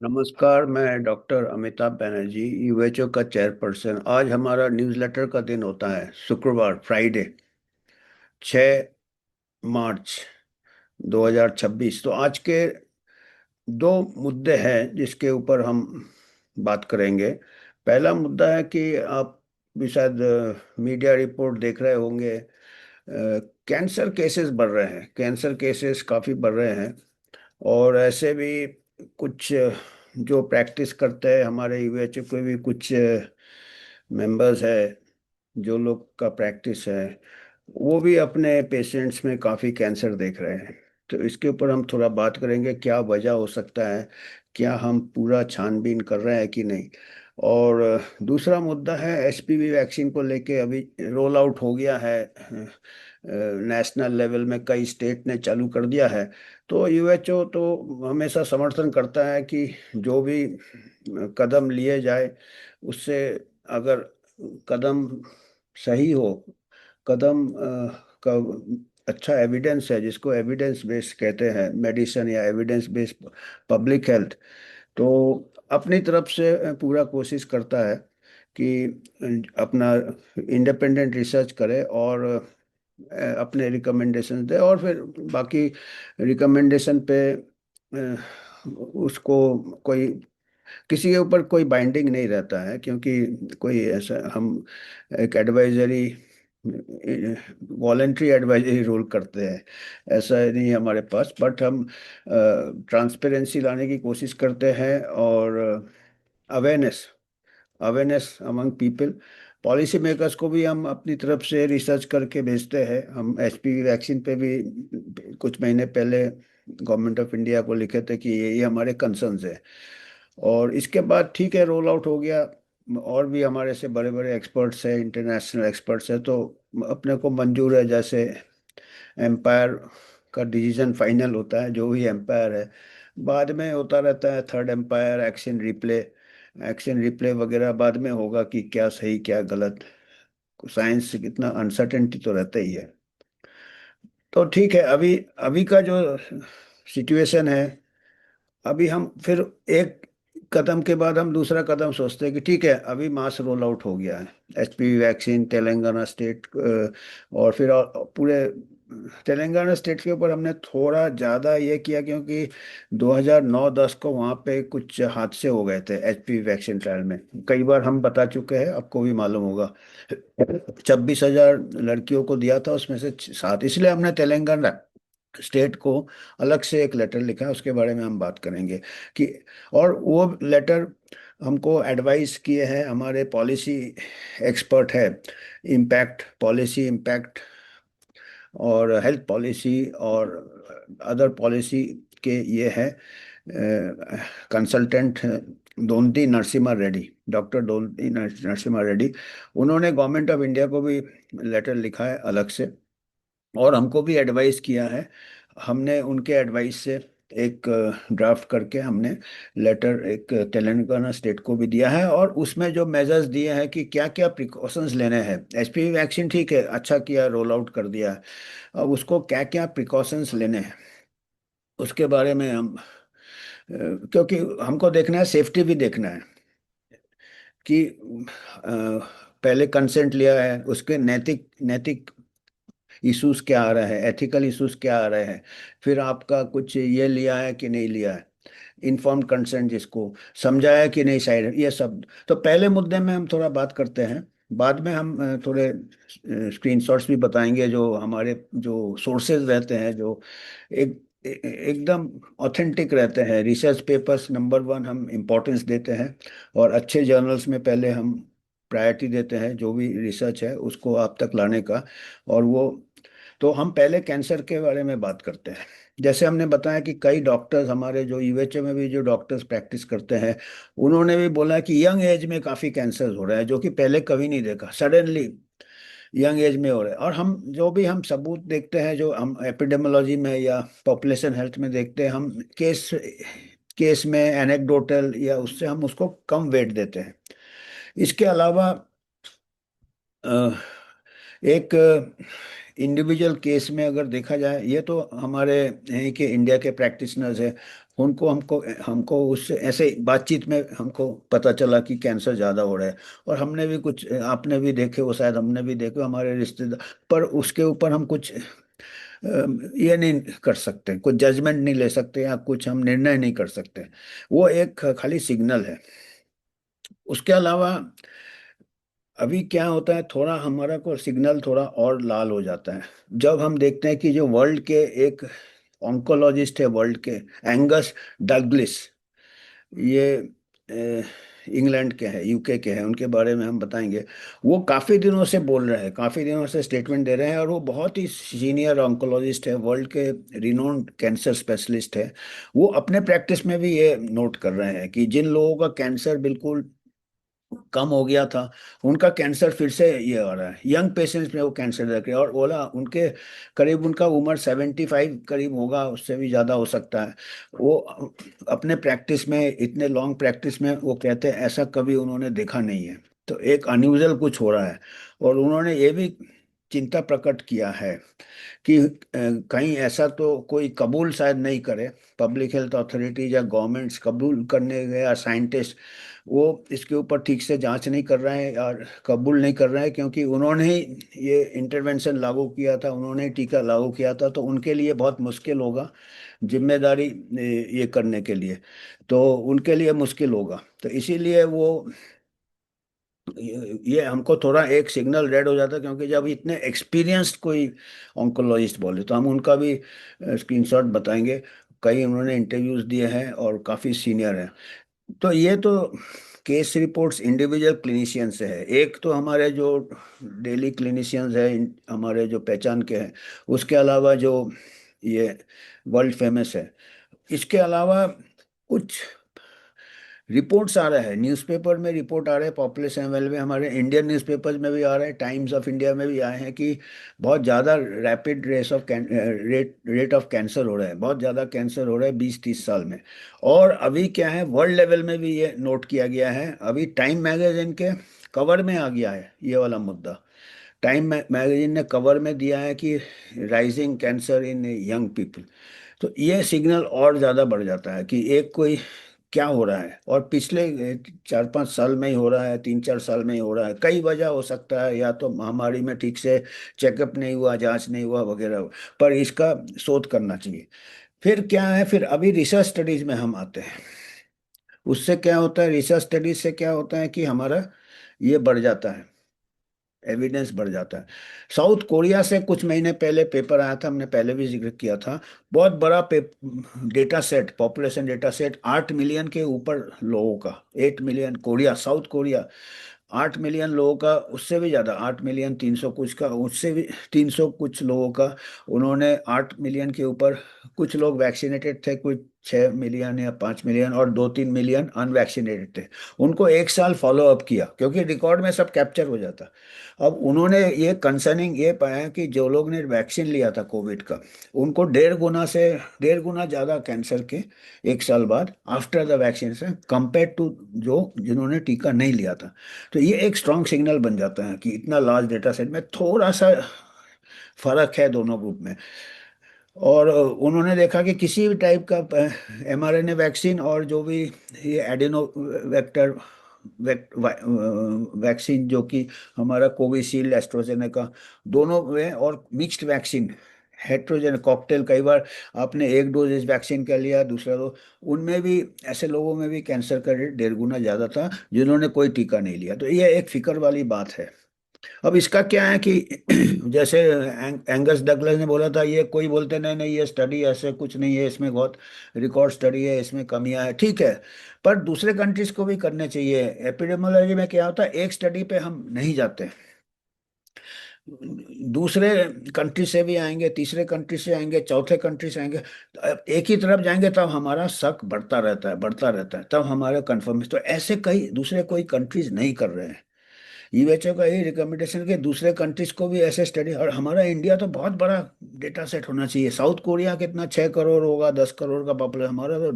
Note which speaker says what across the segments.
Speaker 1: नमस्कार। मैं डॉक्टर अमिताभ बनर्जी, यूएचओ का चेयरपर्सन। आज हमारा न्यूज़लेटर का दिन होता है, शुक्रवार, फ्राइडे, 6 मार्च 2026। तो आज के दो मुद्दे हैं जिसके ऊपर हम बात करेंगे। पहला मुद्दा है कि आप भी शायद मीडिया रिपोर्ट देख रहे होंगे। कैंसर केसेस बढ़ रहे हैं, कैंसर केसेस काफ़ी बढ़ रहे हैं। और ऐसे भी कुछ जो प्रैक्टिस करते हैं, हमारे यूएचओ के भी कुछ मेंबर्स है, जो लोग का प्रैक्टिस है, वो भी अपने पेशेंट्स में काफ़ी कैंसर देख रहे हैं। तो इसके ऊपर हम थोड़ा बात करेंगे, क्या वजह हो सकता है, क्या हम पूरा छानबीन कर रहे हैं कि नहीं। और दूसरा मुद्दा है एचपीवी वैक्सीन को लेके। अभी रोल आउट हो गया है, नेशनल लेवल में कई स्टेट ने चालू कर दिया है। तो यूएचओ तो हमेशा समर्थन करता है कि जो भी कदम लिए जाए, उससे अगर कदम सही हो, कदम का अच्छा एविडेंस है, जिसको एविडेंस बेस्ड कहते हैं, मेडिसिन या एविडेंस बेस्ड पब्लिक हेल्थ, तो अपनी तरफ से पूरा कोशिश करता है कि अपना इंडिपेंडेंट रिसर्च करे और अपने रिकमेंडेशन दे। और फिर बाकी रिकमेंडेशन पे उसको कोई, किसी के ऊपर कोई बाइंडिंग नहीं रहता है, क्योंकि कोई ऐसा हम एक एडवाइजरी, वॉलेंट्री एडवाइजरी रोल करते हैं, ऐसा नहीं है हमारे पास। बट हम ट्रांसपेरेंसी लाने की कोशिश करते हैं और awareness awareness among people. Policy makers को भी हम अपनी तरफ से रिसर्च करके भेजते हैं। हम एचपीवी वैक्सीन पे भी कुछ महीने पहले गवर्नमेंट ऑफ इंडिया को लिखे थे कि ये हमारे कंसर्न्स है। और इसके बाद ठीक है, रोल आउट हो गया। और भी हमारे से बड़े बड़े एक्सपर्ट्स हैं, इंटरनेशनल एक्सपर्ट्स हैं, तो अपने को मंजूर है। जैसे एम्पायर का डिसीजन फाइनल होता है, जो भी एम्पायर है, बाद में होता रहता है थर्ड एम्पायर, एक्शन रिप्ले वगैरह बाद में होगा कि क्या सही क्या गलत। साइंस से कितना अनसर्टेनिटी तो रहता ही है। तो ठीक है, अभी अभी का जो सिचुएशन है, अभी हम फिर एक कदम के बाद हम दूसरा कदम सोचते हैं कि ठीक है, अभी मास रोल आउट हो गया है एचपीवी वैक्सीन तेलंगाना स्टेट। और फिर पूरे तेलंगाना स्टेट के ऊपर हमने थोड़ा ज़्यादा ये किया, क्योंकि 2009-10 को वहाँ पे कुछ हादसे हो गए थे एचपीवी वैक्सीन ट्रायल में। कई बार हम बता चुके हैं, आपको भी मालूम होगा। 26,000 लड़कियों को दिया था, उसमें से 7। इसलिए हमने तेलंगाना स्टेट को अलग से एक लेटर लिखा है, उसके बारे में हम बात करेंगे कि। और वो लेटर हमको एडवाइस किए हैं हमारे पॉलिसी एक्सपर्ट है, इम्पैक्ट पॉलिसी, इम्पैक्ट और हेल्थ पॉलिसी और अदर पॉलिसी के ये है कंसल्टेंट दोनती नरसिम्हा रेड्डी, डॉक्टर दोनती नरसिम्हा रेड्डी। उन्होंने गवर्नमेंट ऑफ इंडिया को भी लेटर लिखा है अलग से, और हमको भी एडवाइस किया है। हमने उनके एडवाइस से एक ड्राफ्ट करके हमने लेटर एक तेलंगाना स्टेट को भी दिया है, और उसमें जो मेजर्स दिए हैं कि क्या क्या प्रिकॉशंस लेने हैं। एचपीवी वैक्सीन ठीक है, अच्छा किया, रोल आउट कर दिया है। अब उसको क्या क्या प्रिकॉशंस लेने हैं, उसके बारे में हम क्योंकि हमको देखना है, सेफ्टी भी देखना है कि पहले कंसेंट लिया है, उसके नैतिक नैतिक इश्यूज क्या आ रहे हैं, एथिकल इश्यूज क्या आ रहे हैं। फिर आपका कुछ ये लिया है कि नहीं लिया है, इन्फॉर्म्ड कंसेंट जिसको समझाया कि नहीं, साइड ये सब। तो पहले मुद्दे में हम थोड़ा बात करते हैं, बाद में हम थोड़े स्क्रीनशॉट्स भी बताएंगे, जो हमारे जो सोर्सेज रहते हैं, जो एकदम ऑथेंटिक रहते हैं। रिसर्च पेपर्स नंबर 1 हम इम्पोर्टेंस देते हैं, और अच्छे जर्नल्स में पहले हम प्रायोरिटी देते हैं, जो भी रिसर्च है उसको आप तक लाने का। और वो, तो हम पहले कैंसर के बारे में बात करते हैं। जैसे हमने बताया कि कई डॉक्टर्स, हमारे जो यूएचए में भी जो डॉक्टर्स प्रैक्टिस करते हैं, उन्होंने भी बोला कि यंग एज में काफ़ी कैंसर हो रहा है, जो कि पहले कभी नहीं देखा, सडनली यंग एज में हो रहा है। और हम जो भी हम सबूत देखते हैं, जो हम एपिडेमियोलॉजी में या पॉपुलेशन हेल्थ में देखते हैं, हम केस केस में एनेक्डोटल या उससे हम उसको कम वेट देते हैं। इसके अलावा अ, एक इंडिविजुअल केस में अगर देखा जाए, ये तो हमारे यहीं के इंडिया के प्रैक्टिशनर्स है, उनको हमको हमको उससे ऐसे बातचीत में हमको पता चला कि कैंसर ज़्यादा हो रहा है। और हमने भी कुछ, आपने भी देखे हो शायद, हमने भी देखे हमारे रिश्तेदार, पर उसके ऊपर हम कुछ ये नहीं कर सकते, कुछ जजमेंट नहीं ले सकते या कुछ हम निर्णय नहीं कर सकते। वो एक खाली सिग्नल है। उसके अलावा अभी क्या होता है, थोड़ा हमारा को सिग्नल थोड़ा और लाल हो जाता है जब हम देखते हैं कि जो वर्ल्ड के एक ऑन्कोलॉजिस्ट है वर्ल्ड के, एंगस डगलिस, ये इंग्लैंड के हैं, यूके के हैं, उनके बारे में हम बताएंगे। वो काफ़ी दिनों से बोल रहे हैं, काफ़ी दिनों से स्टेटमेंट दे रहे हैं, और वो बहुत ही सीनियर ऑन्कोलॉजिस्ट है, वर्ल्ड के रिनोन्ड कैंसर स्पेशलिस्ट है। वो अपने प्रैक्टिस में भी ये नोट कर रहे हैं कि जिन लोगों का कैंसर बिल्कुल कम हो गया था, उनका कैंसर फिर से ये आ रहा है, यंग पेशेंट्स में वो कैंसर देख रहे हैं। और बोला उनके करीब, उनका उम्र 75 करीब होगा, उससे भी ज़्यादा हो सकता है। वो अपने प्रैक्टिस में, इतने लॉन्ग प्रैक्टिस में, वो कहते हैं ऐसा कभी उन्होंने देखा नहीं है। तो एक अनयूजल कुछ हो रहा है। और उन्होंने ये भी चिंता प्रकट किया है कि कहीं ऐसा तो कोई कबूल शायद नहीं करे, पब्लिक हेल्थ अथॉरिटीज या गवर्नमेंट्स कबूल करने गए, या साइंटिस्ट वो इसके ऊपर ठीक से जांच नहीं कर रहे हैं और कबूल नहीं कर रहे हैं, क्योंकि उन्होंने ही ये इंटरवेंशन लागू किया था, उन्होंने ही टीका लागू किया था, तो उनके लिए बहुत मुश्किल होगा जिम्मेदारी ये करने के लिए। तो उनके लिए मुश्किल होगा, तो इसीलिए वो ये हमको थोड़ा एक सिग्नल रेड हो जाता है, क्योंकि जब इतने एक्सपीरियंस्ड कोई ऑन्कोलॉजिस्ट बोले तो हम उनका भी स्क्रीनशॉट बताएंगे। कई उन्होंने इंटरव्यूज दिए हैं और काफ़ी सीनियर हैं। तो ये तो केस रिपोर्ट्स इंडिविजुअल क्लिनिशियन से है। एक तो हमारे जो डेली क्लिनिशियंस है, हमारे जो पहचान के हैं, उसके अलावा जो ये वर्ल्ड फेमस है, इसके अलावा कुछ रिपोर्ट्स आ रहे हैं, न्यूज़पेपर में रिपोर्ट आ रहे हैं, पॉपुलेशन लेवल में हमारे इंडियन न्यूज़पेपर्स में भी आ रहे हैं, टाइम्स ऑफ इंडिया में भी आए हैं कि बहुत ज़्यादा रैपिड रेट ऑफ कैंसर हो रहा है, बहुत ज़्यादा कैंसर हो रहा है 20-30 साल में। और अभी क्या है, वर्ल्ड लेवल में भी ये नोट किया गया है, अभी टाइम मैगजीन के कवर में आ गया है ये वाला मुद्दा। टाइम मैगजीन ने कवर में दिया है कि rising cancer in young people. तो ये सिग्नल और ज़्यादा बढ़ जाता है कि एक कोई क्या हो रहा है, और पिछले 4-5 साल में ही हो रहा है, 3-4 साल में ही हो रहा है। कई वजह हो सकता है, या तो महामारी में ठीक से चेकअप नहीं हुआ, जांच नहीं हुआ वगैरह, पर इसका शोध करना चाहिए। फिर क्या है, फिर अभी रिसर्च स्टडीज में हम आते हैं। उससे क्या होता है, रिसर्च स्टडीज से क्या होता है कि हमारा ये बढ़ जाता है, एविडेंस बढ़ जाता है। साउथ कोरिया से कुछ महीने पहले पेपर आया था, हमने पहले भी जिक्र किया था। बहुत बड़ा data set, population data set, 8 million के ऊपर लोगों का, 8 million, Korea, south Korea, 8 million लोगों का, उससे भी ज़्यादा, 8 मिलियन 300 कुछ का, उससे भी 300 कुछ लोगों का। उन्होंने 8 मिलियन के ऊपर, कुछ लोग वैक्सीनेटेड थे, कुछ 6 मिलियन या 5 मिलियन, और 2-3 मिलियन अनवैक्सीनेटेड थे। उनको एक साल फॉलो अप किया, क्योंकि रिकॉर्ड में सब कैप्चर हो जाता। अब उन्होंने ये कंसर्निंग ये पाया कि जो लोग ने वैक्सीन लिया था कोविड का, उनको 1.5 गुना ज़्यादा कैंसर के एक साल बाद आफ्टर द वैक्सीन से, कंपेयर टू जो जिन्होंने टीका नहीं लिया था। तो ये एक स्ट्रॉन्ग सिग्नल बन जाता है कि इतना लार्ज डेटा सेट में थोड़ा सा फर्क है दोनों ग्रुप में। और उन्होंने देखा कि किसी भी टाइप का mRNA वैक्सीन, और जो भी ये एडिनो वेक्टर वैक्सीन, जो कि हमारा कोविशील्ड, एस्ट्राजेनेका, दोनों में, और मिक्स्ड वैक्सीन, हेट्रोजन कॉकटेल, कई बार आपने एक डोज इस वैक्सीन का लिया, दूसरा डोज, उनमें भी, ऐसे लोगों में भी कैंसर का रेट 1.5 गुना ज़्यादा था जिन्होंने कोई टीका नहीं लिया। तो ये एक फिक्र वाली बात है। अब इसका क्या है कि जैसे एंगस डगलस ने बोला था, ये कोई बोलते नहीं नहीं, ये स्टडी ऐसे कुछ नहीं है, इसमें बहुत रिकॉर्ड स्टडी है, इसमें कमियां है, ठीक है। पर दूसरे कंट्रीज को भी करने चाहिए। एपिडेमोलॉजी में क्या होता है, एक स्टडी पे हम नहीं जाते, दूसरे कंट्री से भी आएंगे, तीसरे कंट्री से आएंगे, चौथे कंट्री से आएंगे, तो अब एक ही तरफ जाएंगे तब हमारा शक बढ़ता रहता है, बढ़ता रहता है, तब हमारा कंफर्म। तो ऐसे कई दूसरे कोई कंट्रीज नहीं कर रहे हैं। यूएचओ का यही रिकमेंडेशन कि दूसरे कंट्रीज को भी ऐसे स्टडी, और हमारा इंडिया तो बहुत बड़ा डेटा सेट होना चाहिए। साउथ कोरिया कितना, 6 करोड़ होगा, 10 करोड़ का पॉपुलेशन, हमारा तो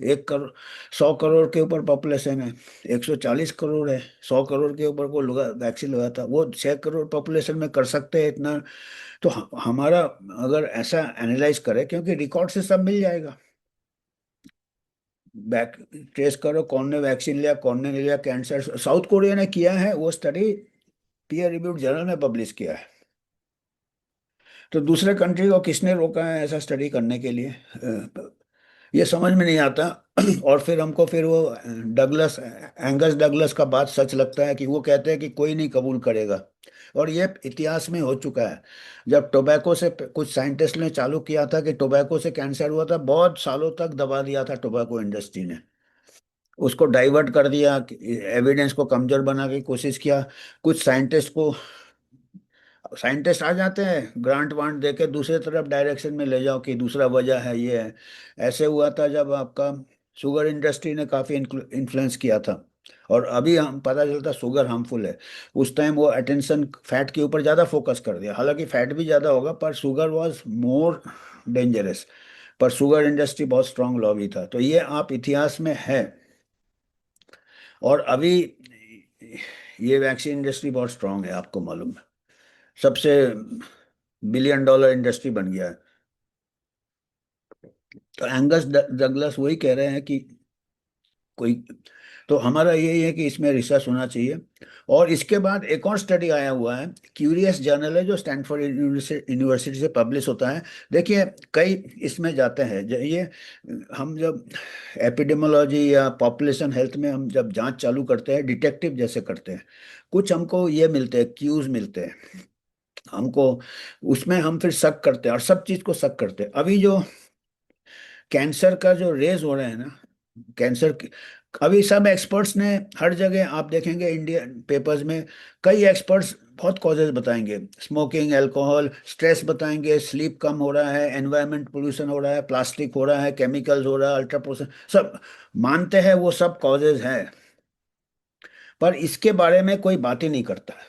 Speaker 1: 1 करोड़, 100 करोड़ के ऊपर पॉपुलेशन है, 140 करोड़ है। 100 करोड़ के ऊपर को वैक्सीन लगाया था, वो 6 करोड़ पॉपुलेशन में कर सकते हैं इतना। तो हमारा, अगर ऐसा एनालाइज करें, क्योंकि रिकॉर्ड से सब मिल जाएगा, बैक ट्रेस करो कौन ने वैक्सीन लिया कौन ने नहीं लिया, कैंसर साउथ कोरिया ने किया है, वो स्टडी पीयर रिव्यूड जर्नल में पब्लिश किया है। तो दूसरे कंट्री को किसने रोका है ऐसा स्टडी करने के लिए? ये समझ में नहीं आता। और फिर हमको फिर वो डगलस एंगस डगलस का बात सच लगता है कि वो कहते हैं कि कोई नहीं कबूल करेगा। और ये इतिहास में हो चुका है। जब टोबैको से कुछ साइंटिस्ट ने चालू किया था कि टोबैको से कैंसर हुआ था, बहुत सालों तक दबा दिया था टोबैको इंडस्ट्री ने, उसको डाइवर्ट कर दिया, एविडेंस को कमजोर बनाने की कोशिश किया। कुछ साइंटिस्ट को, साइंटिस्ट आ जाते हैं ग्रांट वांट देके दूसरे तरफ डायरेक्शन में ले जाओ कि दूसरा वजह है ये है। ऐसे हुआ था जब आपका शुगर इंडस्ट्री ने काफी इन्फ्लुएंस किया था। और अभी हम पता चलता शुगर हार्मफुल है। उस टाइम वो अटेंशन फैट के ऊपर ज्यादा फोकस कर दिया, हालांकि फैट भी ज्यादा होगा पर शुगर वाज मोर डेंजरस। पर शुगर इंडस्ट्री बहुत स्ट्रांग लॉबी था, तो ये आप इतिहास में है। और अभी ये वैक्सीन इंडस्ट्री बहुत स्ट्रांग है, आपको मालूम है, सबसे बिलियन डॉलर इंडस्ट्री बन गया है। तो एंगस डगलस वही कह रहे हैं कि कोई, तो हमारा यही है कि इसमें रिसर्च होना चाहिए। और इसके बाद एक और स्टडी आया हुआ है, क्यूरियस जर्नल है जो स्टैनफोर्ड यूनिवर्सिटी से पब्लिश होता है। देखिए कई इसमें जाते हैं ये, हम जब एपिडेमोलॉजी या पॉपुलेशन हेल्थ में हम जब जांच चालू करते हैं डिटेक्टिव जैसे करते हैं, कुछ हमको ये मिलते हैं, क्यूज मिलते हैं हमको, उसमें हम फिर शक करते हैं और सब चीज को शक करते हैं। अभी जो कैंसर का जो रेज हो रहे हैं ना, कैंसर अभी सब एक्सपर्ट्स ने, हर जगह आप देखेंगे इंडिया पेपर्स में कई एक्सपर्ट्स बहुत कॉजेज बताएंगे, स्मोकिंग, अल्कोहल, स्ट्रेस बताएंगे, स्लीप कम हो रहा है, एनवायरमेंट पोल्यूशन हो रहा है, प्लास्टिक हो रहा है, केमिकल्स हो रहा है, अल्ट्रा पोल्यूशन, सब मानते हैं वो सब कॉजेज हैं। पर इसके बारे में कोई बात ही नहीं करता है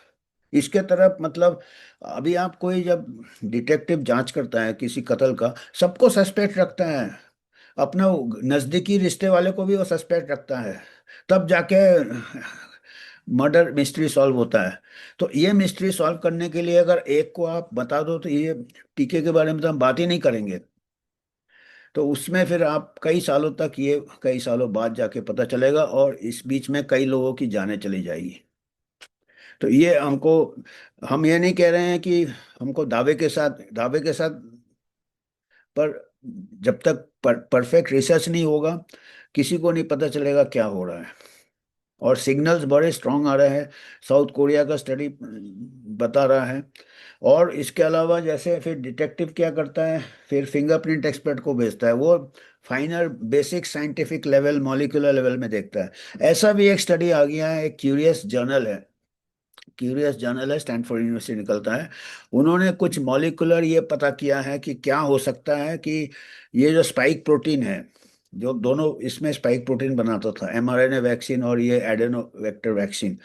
Speaker 1: इसके तरफ, मतलब अभी आप कोई जब डिटेक्टिव जांच करता है किसी कत्ल का, सबको सस्पेक्ट रखता है, अपना वो नजदीकी रिश्ते वाले को भी वो सस्पेक्ट रखता है, तब जाके मर्डर मिस्ट्री सॉल्व होता है। तो ये मिस्ट्री सॉल्व करने के लिए अगर एक को आप बता दो तो ये टीके के बारे में तो हम बात ही नहीं करेंगे। तो उसमें फिर आप कई सालों तक, ये कई सालों बाद जाके पता चलेगा और इस बीच में कई लोगों की जानें चली जाएगी। तो ये हमको, हम ये नहीं कह रहे हैं कि हमको दावे के साथ, पर जब तक परफेक्ट रिसर्च नहीं होगा किसी को नहीं पता चलेगा क्या हो रहा है। और सिग्नल्स बड़े स्ट्रांग आ रहे हैं, साउथ कोरिया का स्टडी बता रहा है। और इसके अलावा जैसे फिर डिटेक्टिव क्या करता है, फिर फिंगरप्रिंट एक्सपर्ट को भेजता है, वो final basic scientific level molecular level में देखता है। ऐसा भी एक स्टडी आ गया है, एक क्यूरियस जर्नल है, स्टैनफोर्ड यूनिवर्सिटी निकलता है। उन्होंने कुछ मॉलिक्यूलर ये पता किया है कि क्या हो सकता है कि ये जो स्पाइक प्रोटीन है, जो दोनों इसमें स्पाइक प्रोटीन बनाता था एमआरएनए वैक्सीन और ये adeno vector vaccine,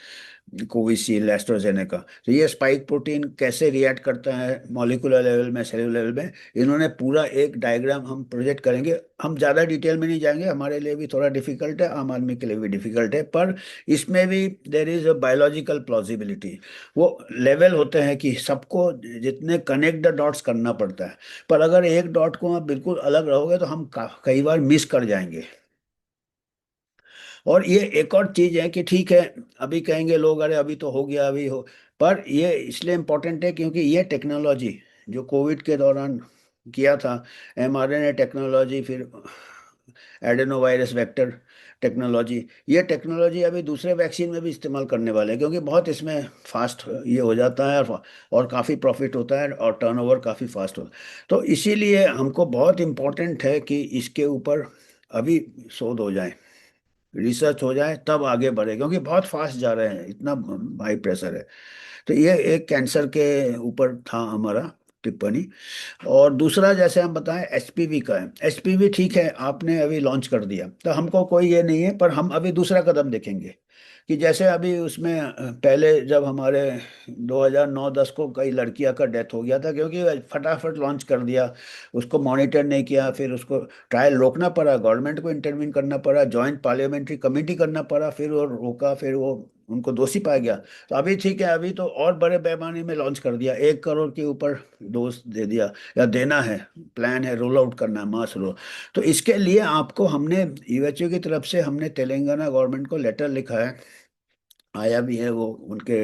Speaker 1: Covishield, AstraZeneca, तो ये स्पाइक प्रोटीन कैसे रिएक्ट करता है मॉलिक्यूलर लेवल में, सेलुलर लेवल में, इन्होंने पूरा एक डायग्राम हम प्रोजेक्ट करेंगे। हम ज़्यादा डिटेल में नहीं जाएंगे, हमारे लिए भी थोड़ा डिफिकल्ट है, आम आदमी के लिए भी डिफिकल्ट है, पर इसमें भी देर इज अ बायोलॉजिकल प्लॉजिबिलिटी। वो लेवल होते हैं कि सबको जितने कनेक्ट द डॉट्स करना पड़ता है, पर अगर एक डॉट को आप बिल्कुल अलग रहोगे तो हम कई बार मिस कर जाएंगे। और ये एक और चीज है कि ठीक है, अभी कहेंगे लोग अरे अभी तो हो गया अभी हो, पर ये इसलिए इम्पोर्टेंट है क्योंकि ये टेक्नोलॉजी जो कोविड के दौरान किया था, एमआरएनए टेक्नोलॉजी, फिर एडेनो वायरस वेक्टर टेक्नोलॉजी, ये टेक्नोलॉजी अभी दूसरे वैक्सीन में भी इस्तेमाल करने वाले हैं क्योंकि बहुत इसमें फास्ट ये हो जाता है और काफ़ी प्रॉफिट होता है और टर्नओवर काफ़ी फास्ट होता है। तो इसीलिए हमको बहुत इम्पोर्टेंट है कि इसके ऊपर अभी शोध हो जाए, रिसर्च हो जाए, तब आगे बढ़े, क्योंकि बहुत फास्ट जा रहे हैं, इतना हाई प्रेशर है। तो ये एक कैंसर के ऊपर था हमारा टिप्पणी। और दूसरा जैसे हम बताएं एचपीवी का है, एचपीवी ठीक है आपने अभी लॉन्च कर दिया तो हमको कोई ये नहीं है, पर हम अभी दूसरा कदम देखेंगे कि जैसे अभी उसमें पहले जब हमारे 2009-10 को कई लड़कियां का डेथ हो गया था, क्योंकि फटाफट लॉन्च कर दिया, उसको मॉनिटर नहीं किया, फिर उसको ट्रायल रोकना पड़ा, गवर्नमेंट को इंटरवीन करना पड़ा, जॉइंट पार्लियामेंट्री कमेटी करना पड़ा, फिर वो रोका, फिर वो उनको दोषी पाया गया। तो अभी ठीक है, अभी तो और बड़े पैमाने में लॉन्च कर दिया, 1 करोड़ के ऊपर डोज दे दिया, या देना है, प्लान है, रोल आउट करना है, मास रोल। तो इसके लिए आपको हमने यूएचओ की तरफ से हमने तेलंगाना गवर्नमेंट को लेटर लिखा है, आया भी है वो उनके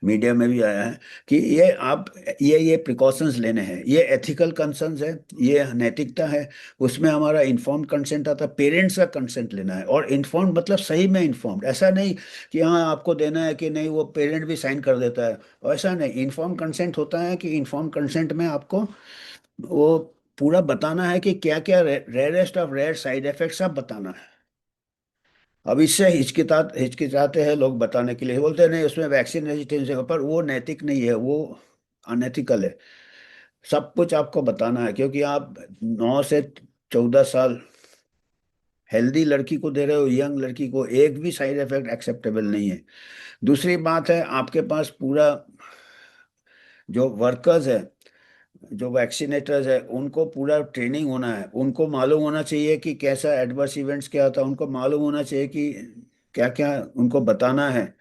Speaker 1: मीडिया में भी आया है, कि ये आप ये प्रिकॉशंस लेने हैं, ये एथिकल कंसर्न्स है, ये नैतिकता है। उसमें हमारा इन्फॉर्म्ड कंसेंट आता है, पेरेंट्स का कंसेंट लेना है, और इन्फॉर्म्ड मतलब सही में इन्फॉर्म्ड, ऐसा नहीं कि हाँ आपको देना है कि नहीं, वो पेरेंट भी साइन कर देता है, और ऐसा नहीं। इन्फॉर्म्ड कंसेंट होता है कि इन्फॉर्म्ड कंसेंट में आपको वो पूरा बताना है कि क्या क्या rarest of rare side effects आप बताना है। अब इससे हिचकिचाते हैं लोग बताने के लिए, बोलते हैं नहीं उसमें वैक्सीन रेजिस्टेंस है, पर वो नैतिक नहीं है, वो अनएथिकल है। सब कुछ आपको बताना है, क्योंकि आप 9 से 14 साल हेल्दी लड़की को दे रहे हो, यंग लड़की को, एक भी साइड इफेक्ट एक्सेप्टेबल नहीं है। दूसरी बात है, आपके पास पूरा जो वर्कर्स है, जो वैक्सीनेटर्स है, उनको पूरा ट्रेनिंग होना है, उनको मालूम होना चाहिए कि कैसा एडवर्स इवेंट्स क्या होता है, उनको मालूम होना चाहिए कि क्या क्या उनको बताना है,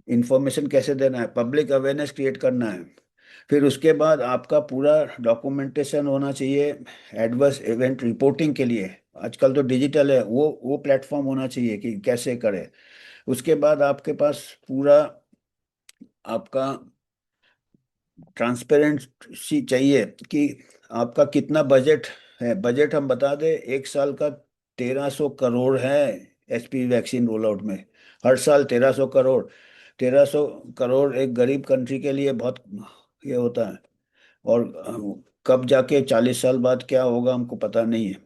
Speaker 1: इंफॉर्मेशन कैसे देना है, पब्लिक अवेयरनेस क्रिएट करना है। फिर उसके बाद आपका पूरा डॉक्यूमेंटेशन होना चाहिए एडवर्स इवेंट रिपोर्टिंग के लिए। आजकल तो डिजिटल है, वो प्लेटफॉर्म होना चाहिए कि कैसे करें। उसके बाद आपके पास पूरा आपका ट्रांसपेरेंसी चाहिए कि आपका कितना बजट है। बजट हम बता दें, 1 साल का 1300 करोड़ है एचपीवी वैक्सीन रोल आउट में, हर साल 1300 करोड़। 1300 करोड़ एक गरीब कंट्री के लिए बहुत ये होता है। और कब जाके 40 साल बाद क्या होगा हमको पता नहीं है,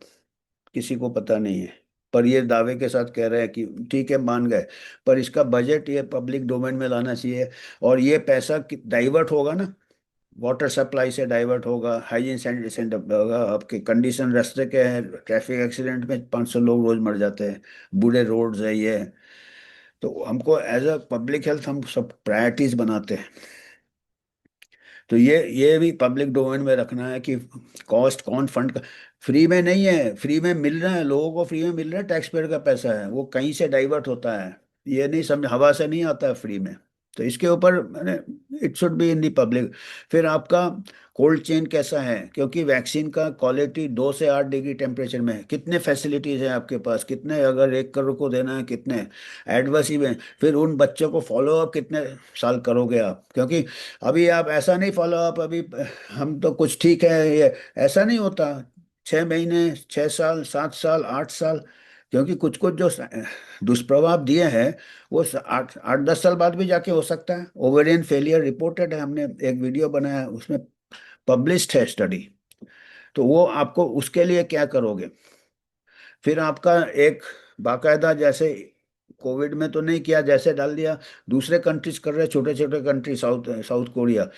Speaker 1: किसी को पता नहीं है। पर ये दावे के साथ कह रहे हैं कि ठीक है मान गए, पर इसका बजट ये पब्लिक डोमेन में लाना चाहिए। और ये पैसा डाइवर्ट होगा ना, वाटर सप्लाई से डाइवर्ट होगा, हाइजीन सैनिटेशन होगा। आपके कंडीशन रास्ते के हैं, ट्रैफिक एक्सीडेंट में 500 लोग रोज मर जाते हैं, बुरे रोड्स है ये। तो हमको एज अ पब्लिक हेल्थ हम सब प्रायोरिटीज बनाते हैं। तो ये भी पब्लिक डोमेन में रखना है कि कॉस्ट कौन फंड का। फ्री में नहीं है, फ्री में मिल रहा है लोगों को, फ्री में मिल रहा है, टैक्स पेयर का पैसा है, वो कहीं से डाइवर्ट होता है। ये नहीं समझ, हवा से नहीं आता है फ्री में। तो इसके ऊपर मैंने, it should be in the public. फिर आपका कोल्ड चेन कैसा है, क्योंकि वैक्सीन का क्वालिटी 2 से 8 डिग्री टेम्परेचर में है। कितने फैसिलिटीज हैं आपके पास, कितने, अगर 1 करोड़ को देना है, कितने एडवर्स इवेंट, फिर उन बच्चों को फॉलो अप कितने साल करोगे आप, क्योंकि अभी आप ऐसा नहीं फॉलो अप, अभी हम तो कुछ ठीक है ये, ऐसा नहीं होता। 6 महीने, 6 साल, 7 साल, 8 साल, क्योंकि कुछ कुछ जो दुष्प्रभाव दिए हैं वो 8 8 10 साल बाद भी जाके हो सकता है। ओवेरियन फेलियर रिपोर्टेड है, हमने एक वीडियो बनाया है, उसमें पब्लिश्ड है स्टडी। तो वो आपको उसके लिए क्या करोगे। फिर आपका एक बाकायदा, जैसे कोविड में तो नहीं किया, जैसे डाल दिया, दूसरे कंट्रीज कर रहे हैं, छोटे छोटे country, south south Korea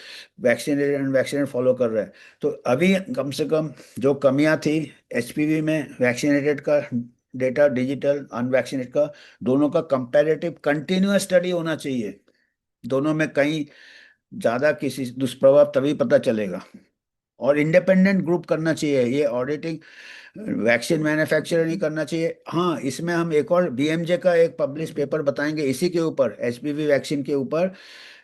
Speaker 1: vaccinated and vaccinate follow कर रहे हैं। तो अभी कम से कम जो कमियां थी एचपीवी में, वैक्सीनेटेड का डेटा, डिजिटल अनवैक्सीनेट का, दोनों का कंपैरेटिव कंटिन्यूअस स्टडी होना चाहिए। दोनों में कहीं ज्यादा किसी दुष्प्रभाव तभी पता चलेगा। और इंडिपेंडेंट ग्रुप करना चाहिए ये ऑडिटिंग, वैक्सीन मैन्युफैक्चरर नहीं करना चाहिए। हाँ, इसमें हम एक और बीएमजे का एक पब्लिश पेपर बताएंगे इसी के ऊपर, एचपीवी वैक्सीन के ऊपर।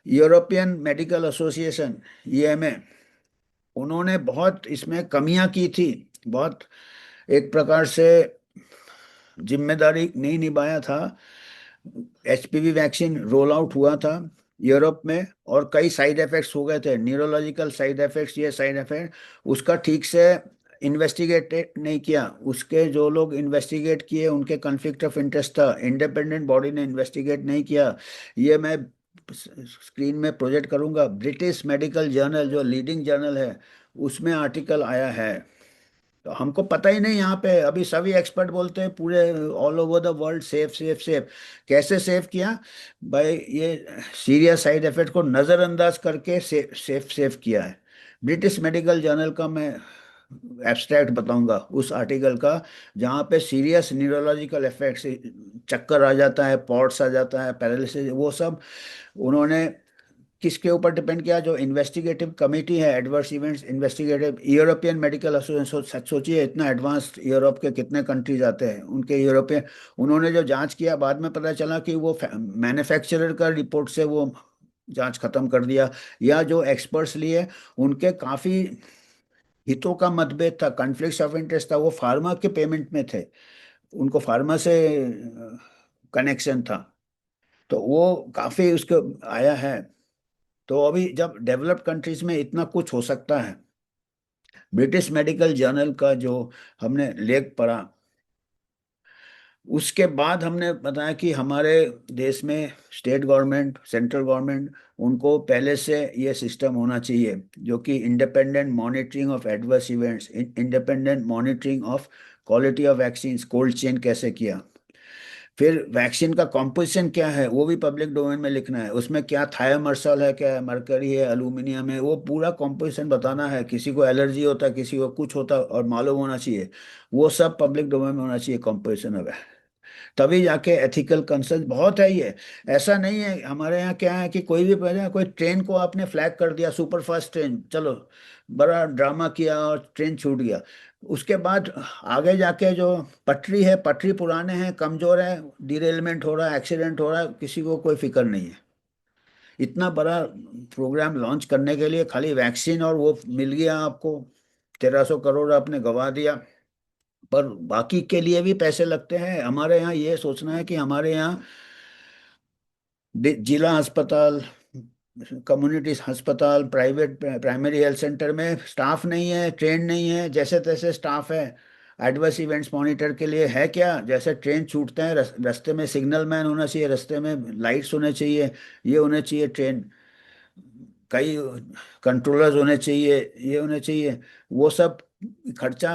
Speaker 1: यूरोपियन मेडिकल एसोसिएशन, ईएमए, उन्होंने बहुत इसमें कमियां की थी, बहुत एक प्रकार से जिम्मेदारी नहीं निभाया था। एचपीवी वैक्सीन रोल आउट हुआ था यूरोप में, और कई साइड इफेक्ट्स हो गए थे, न्यूरोलॉजिकल साइड इफेक्ट्स, ये साइड इफेक्ट, उसका ठीक से इन्वेस्टिगेट नहीं किया। उसके जो लोग इन्वेस्टिगेट किए उनके कॉन्फ्लिक्ट ऑफ इंटरेस्ट था, इंडिपेंडेंट बॉडी ने इन्वेस्टिगेट नहीं किया। ये मैं स्क्रीन में प्रोजेक्ट करूंगा, ब्रिटिश मेडिकल जर्नल जो लीडिंग जर्नल है, उसमें आर्टिकल आया है। तो हमको पता ही नहीं, यहाँ पे अभी सभी एक्सपर्ट बोलते हैं पूरे all over the world safe safe safe. कैसे सेफ किया भाई, ये सीरियस साइड इफेक्ट को नज़रअंदाज करके सेफ सेफ सेफ किया है। ब्रिटिश मेडिकल जर्नल का मैं एब्स्ट्रैक्ट बताऊंगा उस आर्टिकल का, जहाँ पे सीरियस न्यूरोलॉजिकल इफेक्ट्स, चक्कर आ जाता है, पॉट्स आ जाता है, पैरालिसिस, वो सब उन्होंने किसके ऊपर डिपेंड किया? जो इन्वेस्टिगेटिव कमेटी है, adverse events investigative, European medical association, सोचिए इतना एडवांस यूरोप के कितने कंट्रीज आते हैं, उनके यूरोपियन, उन्होंने जो जांच किया, बाद में पता चला कि वो मैन्युफैक्चरर का रिपोर्ट से वो जांच खत्म कर दिया, या जो एक्सपर्ट्स लिए उनके काफी हितों का मतभेद था, कॉन्फ्लिक्ट ऑफ इंटरेस्ट था, वो फार्मा के पेमेंट में थे, उनको फार्मा से कनेक्शन था, तो वो काफी उसको आया है। तो अभी जब डेवलप्ड कंट्रीज में इतना कुछ हो सकता है, ब्रिटिश मेडिकल जर्नल का जो हमने लेख पढ़ा, उसके बाद हमने बताया कि हमारे देश में स्टेट गवर्नमेंट, सेंट्रल गवर्नमेंट, उनको पहले से ये सिस्टम होना चाहिए, जो कि independent monitoring of adverse events, independent monitoring of quality of vaccine, cold chain कैसे किया, फिर वैक्सीन का कॉम्पोजिशन क्या है वो भी पब्लिक डोमेन में लिखना है, उसमें क्या थायोमर्सल है, क्या मरकरी है, एल्यूमिनियम है, वो पूरा कॉम्पोजिशन बताना है, किसी को एलर्जी होता है, किसी को कुछ होता है, और मालूम होना चाहिए, वो सब पब्लिक डोमेन में होना चाहिए कॉम्पोजिशन of, तभी जाके एथिकल कंसर्न बहुत है ये। ऐसा नहीं है, हमारे यहाँ क्या है कि कोई भी पहले कोई ट्रेन को आपने फ्लैग कर दिया, सुपर फास्ट ट्रेन, चलो बड़ा ड्रामा किया और ट्रेन छूट गया, उसके बाद आगे जाके जो पटरी है, पटरी पुराने हैं, कमजोर है, डिरेलमेंट हो रहा है, एक्सीडेंट हो रहा है, किसी को कोई फिक्र नहीं है। इतना बड़ा प्रोग्राम लॉन्च करने के लिए खाली वैक्सीन और वो मिल गया आपको, 1300 करोड़ आपने गवा दिया, पर बाकी के लिए भी पैसे लगते हैं। हमारे यहाँ ये सोचना है कि हमारे यहाँ जिला अस्पताल, कम्युनिटी अस्पताल, प्राइवेट प्राइमरी हेल्थ सेंटर में स्टाफ नहीं है, ट्रेन नहीं है, जैसे तैसे स्टाफ है। एडवर्स इवेंट्स मॉनिटर के लिए है क्या? जैसे ट्रेन छूटते हैं, रास्ते में सिग्नल मैन होना चाहिए, रास्ते में लाइट्स होने चाहिए, ये होने चाहिए, ट्रेन कई कंट्रोलर्स होने चाहिए, ये होने चाहिए, वो सब खर्चा,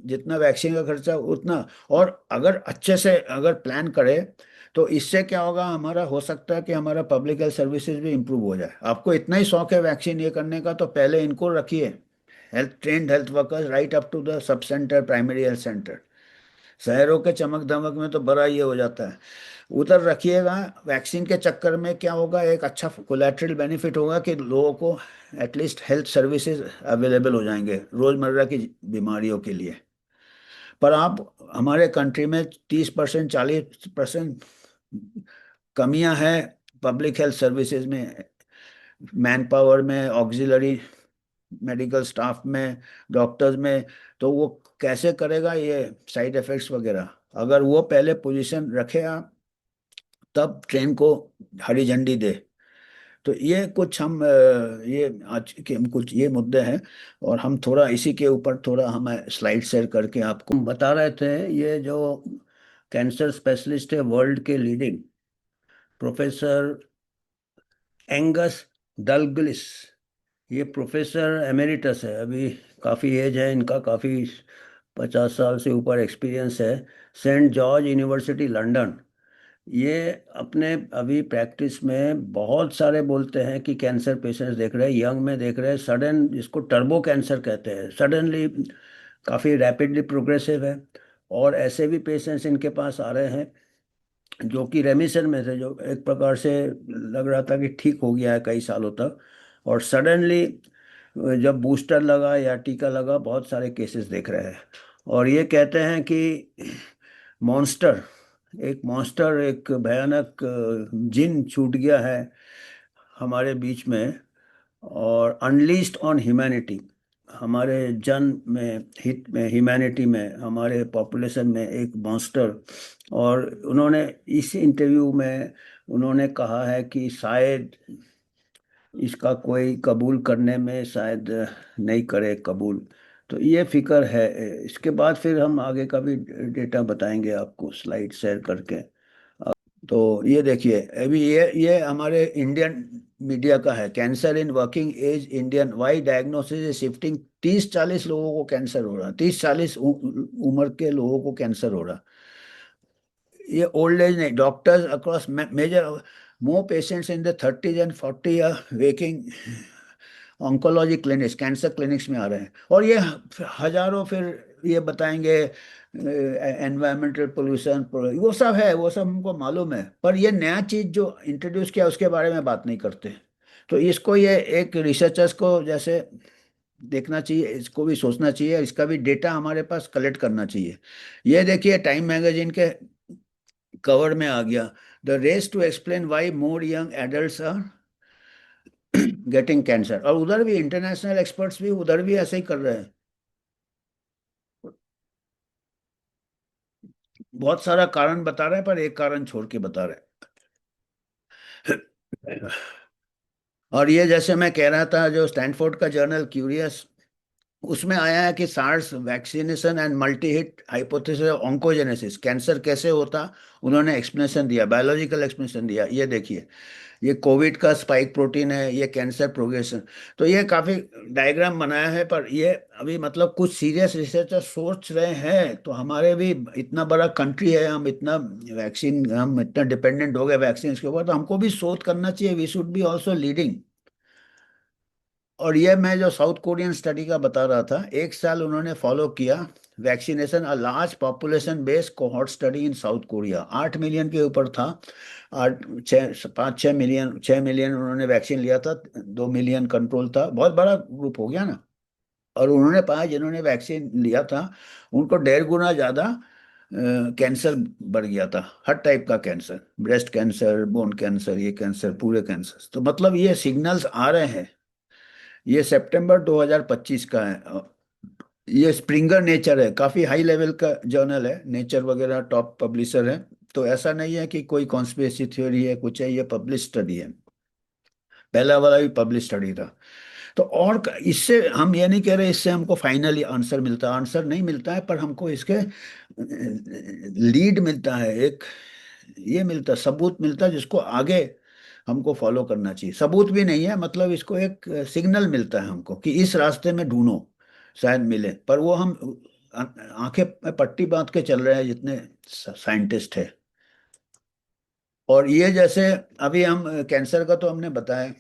Speaker 1: जितना वैक्सीन का खर्चा उतना, और अगर अच्छे से अगर प्लान करे तो इससे क्या होगा, हमारा हो सकता है कि हमारा पब्लिक हेल्थ सर्विसेज भी इम्प्रूव हो जाए। आपको इतना ही शौक है वैक्सीन ये करने का, तो पहले इनको रखिए, health trained health workers right up to the sub centre, primary health centre. शहरों के चमक धमक में तो बड़ा ये हो जाता है, उधर रखिएगा। वैक्सीन के चक्कर में क्या होगा, एक अच्छा कोलैटरल बेनिफिट होगा कि लोगों को एटलीस्ट हेल्थ सर्विसेज अवेलेबल हो जाएंगे रोजमर्रा की बीमारियों के लिए। पर आप हमारे कंट्री में 30%, 40% कमियां हैं पब्लिक हेल्थ सर्विसेज में, मैन पावर में, ऑक्सिलरी मेडिकल स्टाफ में, डॉक्टर्स में। तो वो कैसे करेगा ये साइड इफेक्ट्स वगैरह? अगर वो पहले पोजीशन रखे आप, तब ट्रेन को हरी झंडी दे। तो ये कुछ हम ये आज के हम कुछ ये मुद्दे हैं, और हम थोड़ा इसी के ऊपर थोड़ा हम स्लाइड शेयर करके आपको बता रहे थे। ये जो कैंसर स्पेशलिस्ट है वर्ल्ड के लीडिंग, प्रोफेसर एंगस डलग्लिस, ये प्रोफेसर एमेरिटस है, अभी काफ़ी एज है इनका, काफ़ी 50 साल से ऊपर एक्सपीरियंस है। सेंट जॉर्ज यूनिवर्सिटी लंदन, ये अपने अभी प्रैक्टिस में बहुत सारे बोलते हैं कि कैंसर पेशेंट्स देख रहे हैं, यंग में देख रहे हैं, सडन, जिसको टर्बो कैंसर कहते हैं, सडनली काफ़ी रैपिडली प्रोग्रेसिव है। और ऐसे भी पेशेंट्स इनके पास आ रहे हैं जो कि रेमिशन में थे, जो एक प्रकार से लग रहा था कि ठीक हो गया है कई सालों तक, और सडनली जब बूस्टर लगा या टीका लगा, बहुत सारे केसेस देख रहे हैं। और ये कहते हैं कि मॉन्स्टर, एक मॉन्स्टर, एक भयानक जिन छूट गया है हमारे बीच में, और अनलीस्ड ऑन ह्यूमैनिटी, हमारे जन में, हित में, ह्यूमैनिटी में, हमारे पॉपुलेशन में एक मॉन्स्टर। और उन्होंने इस इंटरव्यू में उन्होंने कहा है कि शायद इसका कोई कबूल करने में शायद नहीं करे कबूल। तो ये फिक्र है। इसके बाद फिर हम आगे का भी डेटा बताएंगे आपको स्लाइड शेयर करके। तो ये देखिए, अभी ये हमारे इंडियन मीडिया का है, cancer in working age Indian, why diagnosis is shifting. 30-40 लोगों को कैंसर हो रहा, 30-40 उम्र के लोगों को कैंसर हो रहा। ये ओल्ड एज नहीं, doctors across major, more patients in the 30s and 40 are walking oncology clinics, cancer clinics में आ रहे हैं। और ये हजारों, फिर ये बताएंगे एनवायरमेंटल पोल्यूशन, वो सब है, वो सब हमको मालूम है, पर ये नया चीज जो इंट्रोड्यूस किया उसके बारे में बात नहीं करते। तो इसको, ये एक रिसर्चर्स को जैसे देखना चाहिए, इसको भी सोचना चाहिए, इसका भी डेटा हमारे पास कलेक्ट करना चाहिए। ये देखिए टाइम मैगजीन के कवर में आ गया, the race to explain why more young adults are getting cancer. और उधर भी इंटरनेशनल एक्सपर्ट्स भी उधर भी ऐसे ही कर रहे हैं, बहुत सारा कारण बता रहे हैं, पर एक कारण छोड़ के बता रहे हैं। और ये जैसे मैं कह रहा था, जो स्टैनफोर्ड का जर्नल क्यूरियस, उसमें आया है कि SARS vaccination and multi hit hypothesis oncogenesis, cancer कैसे होता, उन्होंने एक्सप्लेनेशन दिया, बायोलॉजिकल एक्सप्लेनेशन दिया। ये देखिए, ये कोविड का स्पाइक प्रोटीन है, ये कैंसर प्रोग्रेशन। तो ये काफी डायग्राम बनाया है, पर ये अभी मतलब कुछ सीरियस रिसर्चर सोच रहे हैं। तो हमारे भी इतना बड़ा कंट्री है, हम इतना वैक्सीन, हम इतना डिपेंडेंट हो गए वैक्सीन के ऊपर, तो हमको भी शोध करना चाहिए, we should be also leading. और ये मैं जो साउथ कोरियन स्टडी का बता रहा था, 1 साल उन्होंने फॉलो किया vaccination, a large population based cohort study in south Korea, 8 million के ऊपर था। 5-6 मिलियन, 6 मिलियन उन्होंने वैक्सीन लिया था, 2 मिलियन कंट्रोल था, बहुत बड़ा ग्रुप हो गया ना। और उन्होंने पाया जिन्होंने वैक्सीन लिया था उनको 1.5 गुना ज्यादा कैंसर बढ़ गया था, हर टाइप का cancer, breast cancer, bone cancer, ये कैंसर, पूरे कैंसर। तो मतलब ये सिग्नल्स आ रहे हैं। ये सितंबर 2025 का है। ये स्प्रिंगर नेचर है, काफी हाई लेवल का जर्नल है, नेचर वगैरह टॉप पब्लिशर है। तो ऐसा नहीं है कि कोई कॉन्स्पिरेसी थ्योरी है कुछ है, ये पब्लिश स्टडी है, पहला वाला भी पब्लिश स्टडी था। तो और इससे हम ये नहीं कह रहे इससे हमको फाइनली आंसर मिलता है, आंसर नहीं मिलता है, पर हमको इसके लीड मिलता है, एक ये मिलता है, सबूत मिलता है, जिसको आगे हमको फॉलो करना चाहिए। सबूत भी नहीं है, मतलब इसको एक सिग्नल मिलता है हमको कि इस रास्ते में ढूंढो, शायद मिले। पर वो हम आंखें में पट्टी बांध के चल रहे हैं जितने साइंटिस्ट है। और ये जैसे अभी हम कैंसर का तो हमने बताया,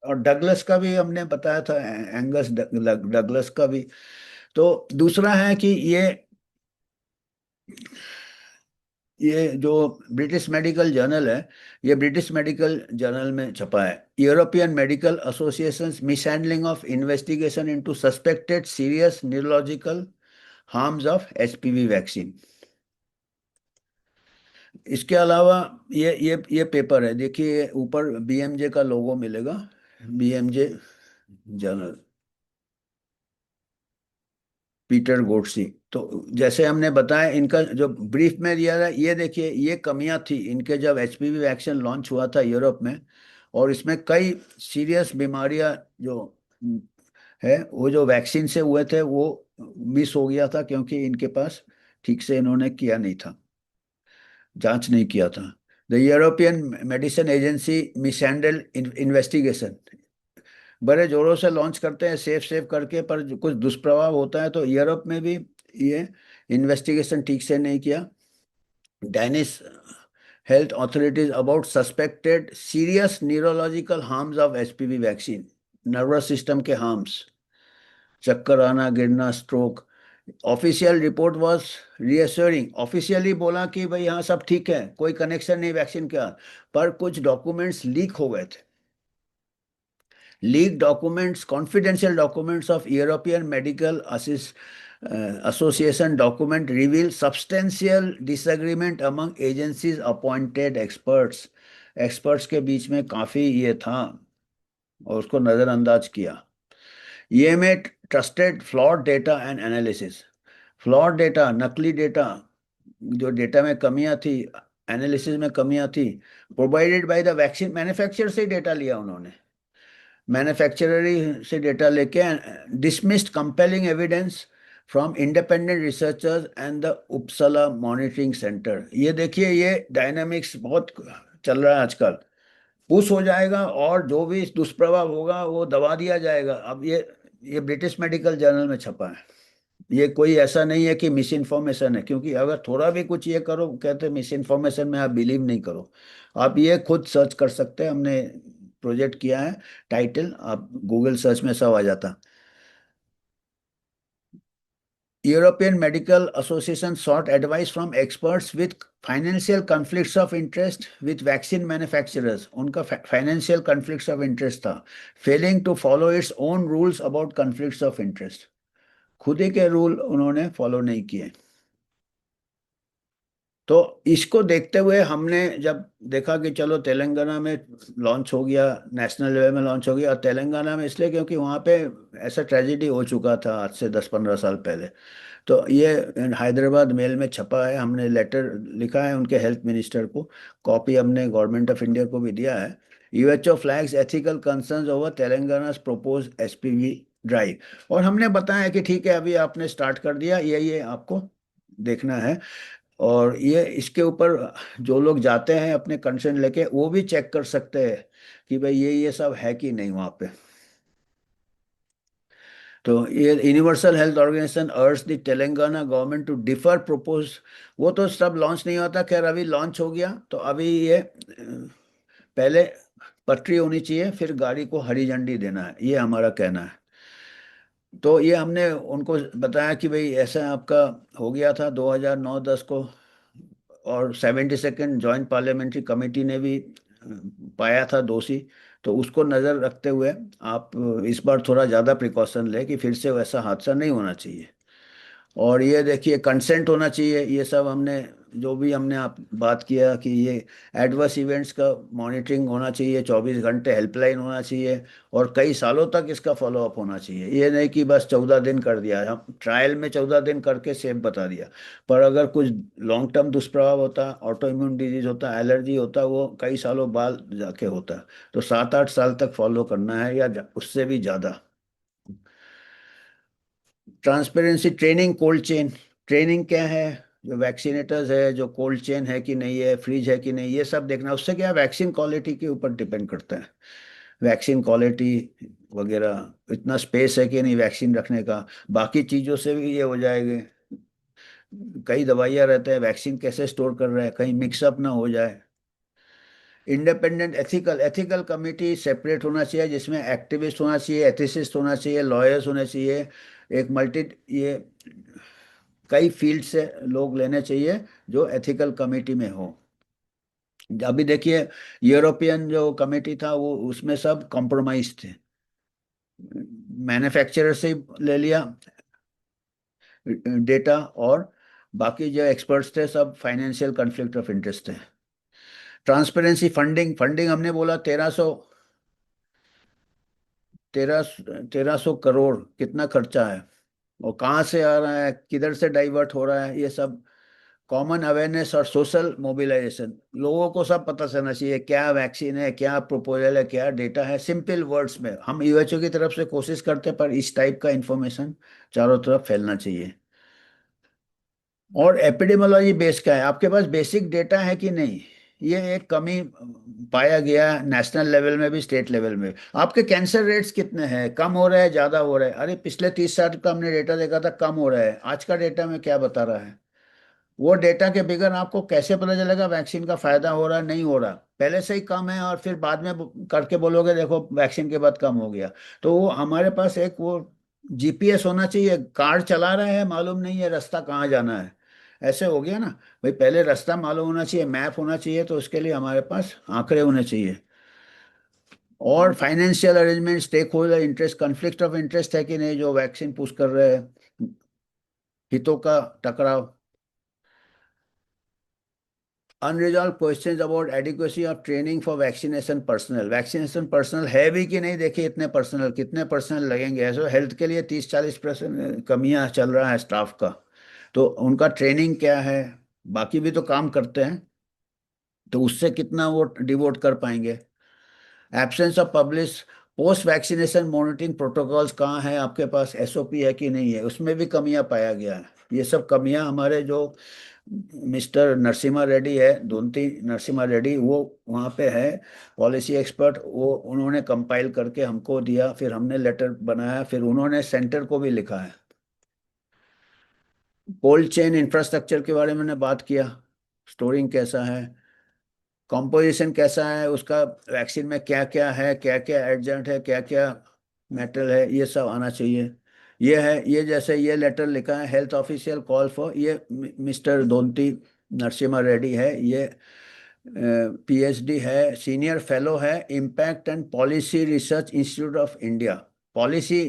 Speaker 1: और डगलस का भी हमने बताया था, एंगस डगलस का भी। तो दूसरा है कि ये जो ब्रिटिश मेडिकल जर्नल है, ये ब्रिटिश मेडिकल जर्नल में छपा है, European medical association mishandling of investigation into suspected serious neurological harms of HPV vaccine. इसके अलावा ये पेपर है, देखिए ऊपर बीएमजे का लोगो मिलेगा, बीएमजे जर्नल, पीटर गोडसी। तो जैसे हमने बताया, इनका जो ब्रीफ में दिया था, ये देखिए ये कमियां थी इनके जब एचपीवी वैक्सीन लॉन्च हुआ था यूरोप में। और इसमें कई सीरियस बीमारियां जो है, वो जो वैक्सीन से हुए थे वो मिस हो गया था, क्योंकि इनके पास ठीक से इन्होंने किया नहीं था, जांच नहीं किया था। The European medicine agency mishandle investigation, बड़े जोरों से लॉन्च करते हैं सेफ सेफ करके, पर कुछ दुष्प्रभाव होता है। तो यूरोप में भी ये इन्वेस्टिगेशन ठीक से नहीं किया। Danish health authorities about suspected serious neurological harms of HPV vaccine, nervous system के हार्म्स, चक्कर आना, गिरना, stroke. Official report was reassuring, officially बोला कि भाई हाँ सब ठीक है, कोई कनेक्शन नहीं वैक्सीन का। पर कुछ डॉक्यूमेंट्स लीक हो गए थे, leaked documents, confidential documents of European Medical Association document reveal substantial disagreement among agencies appointed experts। Experts के बीच में काफी ये था, और उसको नजरअंदाज किया। ये में trusted flawed data and analysis, flawed data, नकली डेटा, जो डेटा में कमियां थी, एनालिसिस में कमियां थी, provided by the vaccine manufacturer से डेटा लिया उन्होंने, मैन्युफैक्चरर से डेटा लेके, dismissed compelling evidence from independent researchers and the उपसला monitoring centre. ये देखिए ये डायनामिक्स बहुत चल रहा है आजकल, पुश हो जाएगा और जो भी दुष्प्रभाव होगा वो दबा दिया जाएगा। अब ये ब्रिटिश मेडिकल जर्नल में छपा है, ये कोई ऐसा नहीं है कि मिस इन्फॉर्मेशन है, क्योंकि अगर थोड़ा भी कुछ ये करो, कहते हैं मिस इन्फॉर्मेशन में आप बिलीव नहीं करो। आप ये खुद सर्च कर सकते हैं, हमने प्रोजेक्ट किया है। टाइटल आप गूगल सर्च में सब आ जाता। European Medical Association sought advice from experts with financial conflicts of interest with vaccine manufacturers. उनका financial conflicts of interest था, failing to follow its own rules about conflicts of interest. खुद ही के rule उन्होंने follow नहीं किए। तो इसको देखते हुए हमने जब देखा कि चलो तेलंगाना में लॉन्च हो गया, नेशनल लेवल में लॉन्च हो गया, और तेलंगाना में इसलिए क्योंकि वहाँ पे ऐसा ट्रेजेडी हो चुका था आज से 10-15 साल पहले। तो ये हैदराबाद मेल में छपा है, हमने लेटर लिखा है उनके हेल्थ मिनिस्टर को, कॉपी हमने गवर्नमेंट ऑफ इंडिया को भी दिया है। यूएचओ flags ethical concerns over Telangana propose SPV drive. और हमने बताया कि ठीक है अभी आपने स्टार्ट कर दिया, ये आपको देखना है। और ये इसके ऊपर जो लोग जाते हैं अपने कंसर्न लेके वो भी चेक कर सकते हैं कि भाई ये सब है कि नहीं वहाँ पे। तो ये universal health organisation urge the Telangana government to defer propose. वो तो सब लॉन्च नहीं होता, खैर अभी लॉन्च हो गया तो अभी ये पहले पटरी होनी चाहिए, फिर गाड़ी को हरी झंडी देना है, ये हमारा कहना है। तो ये हमने उनको बताया कि भाई ऐसा आपका हो गया था 2009-10 को, और 72nd जॉइंट पार्लियामेंट्री कमेटी ने भी पाया था दोषी। तो उसको नज़र रखते हुए आप इस बार थोड़ा ज़्यादा प्रिकॉशन लें कि फिर से वैसा हादसा नहीं होना चाहिए। और ये देखिए कंसेंट होना चाहिए, ये सब हमने जो भी हमने आप बात किया कि ये एडवर्स इवेंट्स का मॉनिटरिंग होना चाहिए, 24 घंटे हेल्पलाइन होना चाहिए, और कई सालों तक इसका फॉलोअप होना चाहिए। ये नहीं कि बस 14 दिन कर दिया, हम ट्रायल में 14 दिन करके सेफ बता दिया, पर अगर कुछ लॉन्ग टर्म दुष्प्रभाव होता, ऑटो इम्यून डिजीज होता, एलर्जी होता, वो कई सालों बाद जाके होता। तो 7-8 साल तक फॉलो करना है या उससे भी ज़्यादा। Transparency training, cold chain training क्या है, जो वैक्सीनेटर्स है जो कोल्ड चेन है कि नहीं है, फ्रीज है कि नहीं, ये सब देखना। उससे क्या वैक्सीन क्वालिटी के ऊपर डिपेंड करता है, वैक्सीन क्वालिटी वगैरह, इतना स्पेस है कि नहीं वैक्सीन रखने का। बाकी चीज़ों से भी ये हो जाएंगे, कई दवाइयाँ रहते हैं, वैक्सीन कैसे स्टोर कर रहे हैं, कहीं मिक्सअप ना हो जाए। Independent ethical ethical committee separate होना चाहिए, जिसमें एक्टिविस्ट होना चाहिए, एथिसिस्ट होना चाहिए, लॉयर्स होने चाहिए, एक मल्टी ये कई फील्ड से लोग लेने चाहिए जो एथिकल कमेटी में हो। अभी देखिए यूरोपियन जो कमेटी था वो उसमें सब कॉम्प्रोमाइज थे, मैन्युफैक्चरर से ले लिया डेटा, और बाकी जो एक्सपर्ट्स थे सब फाइनेंशियल कॉन्फ्लिक्ट ऑफ इंटरेस्ट थे। ट्रांसपेरेंसी फंडिंग फंडिंग हमने बोला 1300 करोड़ कितना खर्चा है, और कहाँ से आ रहा है, किधर से डाइवर्ट हो रहा है, ये सब कॉमन अवेयरनेस और सोशल मोबिलाइजेशन। लोगों को सब पता चलना चाहिए क्या वैक्सीन है, क्या प्रोपोजल है, क्या डेटा है, सिंपल वर्ड्स में। हम यूएचओ की तरफ से कोशिश करते हैं, पर इस टाइप का इंफॉर्मेशन चारों तरफ फैलना चाहिए। और एपिडेमोलॉजी बेस का है, आपके पास बेसिक डेटा है कि नहीं, ये एक कमी पाया गया नेशनल लेवल में भी, स्टेट लेवल में। आपके कैंसर रेट्स कितने हैं, कम हो रहे हैं, ज़्यादा हो रहे हैं? अरे पिछले 30 साल का हमने डेटा देखा था, कम हो रहा है। आज का डेटा में क्या बता रहा है? वो डेटा के बिगैर आपको कैसे पता चलेगा वैक्सीन का फायदा हो रहा है नहीं हो रहा? पहले से ही कम है और फिर बाद में करके बोलोगे देखो वैक्सीन के बाद कम हो गया। तो वो हमारे पास एक वो जीपीएस होना चाहिए, कार चला रहे हैं मालूम नहीं है रास्ता कहाँ जाना है, ऐसे हो गया ना। भाई पहले रास्ता मालूम होना चाहिए, मैप होना चाहिए, तो उसके लिए हमारे पास आंकड़े होने चाहिए। और financial arrangement, stakeholder interest, conflict of interest है कि नहीं जो वैक्सीन पुश कर रहे हैं, हितों का टकराव। Unresolved questions about adequacy of training for vaccination personnel, vaccination personnel है भी कि नहीं, देखिए इतने पर्सनल कितने पर्सनल लगेंगे, ऐसे हेल्थ के लिए 30-40% कमियां चल रहा है स्टाफ का। तो उनका ट्रेनिंग क्या है, बाकी भी तो काम करते हैं, तो उससे कितना वो डिवोट कर पाएंगे। Absence of publish post vaccination monitoring protocols कहाँ है आपके पास, एसओपी है कि नहीं है, उसमें भी कमियां पाया गया है। ये सब कमियां हमारे जो मिस्टर नरसिम्हा रेड्डी है, दोनती नरसिम्हा रेड्डी, वो वहाँ पे है पॉलिसी एक्सपर्ट, वो उन्होंने कंपाइल करके हमको दिया, फिर हमने लेटर बनाया, फिर उन्होंने सेंटर को भी लिखा है। कोल्ड चेन इंफ्रास्ट्रक्चर के बारे में मैंने बात किया, स्टोरिंग कैसा है, कॉम्पोजिशन कैसा है उसका, वैक्सीन में क्या क्या है, क्या क्या एडजेंट है, क्या क्या मेटल है, ये सब आना चाहिए। ये है, ये जैसे ये लेटर लिखा है, हेल्थ ऑफिशियल कॉल फॉर, ये मिस्टर दोंती नरसिम्हा रेड्डी है, ये पीएचडी है, सीनियर फेलो है, impact and policy research institute of India. Policy,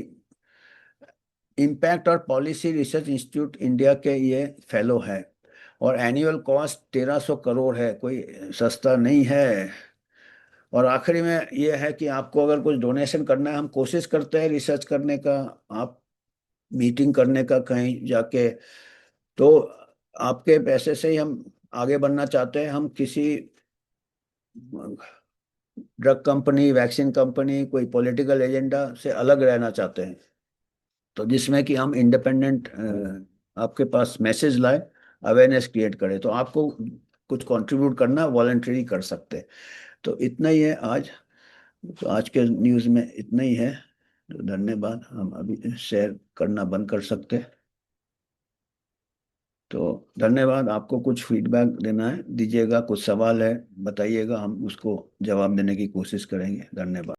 Speaker 1: impact और पॉलिसी रिसर्च इंस्टीट्यूट इंडिया के ये फेलो है। और एनुअल कॉस्ट 1300 करोड़ है, कोई सस्ता नहीं है। और आखिरी में ये है कि आपको अगर कुछ डोनेशन करना है, हम कोशिश करते हैं रिसर्च करने का, आप मीटिंग करने का कहीं जाके, तो आपके पैसे से ही हम आगे बढ़ना चाहते हैं। हम किसी ड्रग कंपनी, वैक्सीन कंपनी, कोई पॉलिटिकल एजेंडा से अलग रहना चाहते हैं, तो जिसमें कि हम इंडिपेंडेंट आपके पास मैसेज लाए, अवेयरनेस क्रिएट करें। तो आपको कुछ कंट्रीब्यूट करना वॉलंटरी कर सकते हैं। तो इतना ही है आज। तो आज के न्यूज़ में इतना ही है। तो धन्यवाद, हम अभी शेयर करना बंद कर सकते हैं। तो धन्यवाद। आपको कुछ फीडबैक देना है दीजिएगा, कुछ सवाल है बताइएगा, हम उसको जवाब देने की कोशिश करेंगे। धन्यवाद।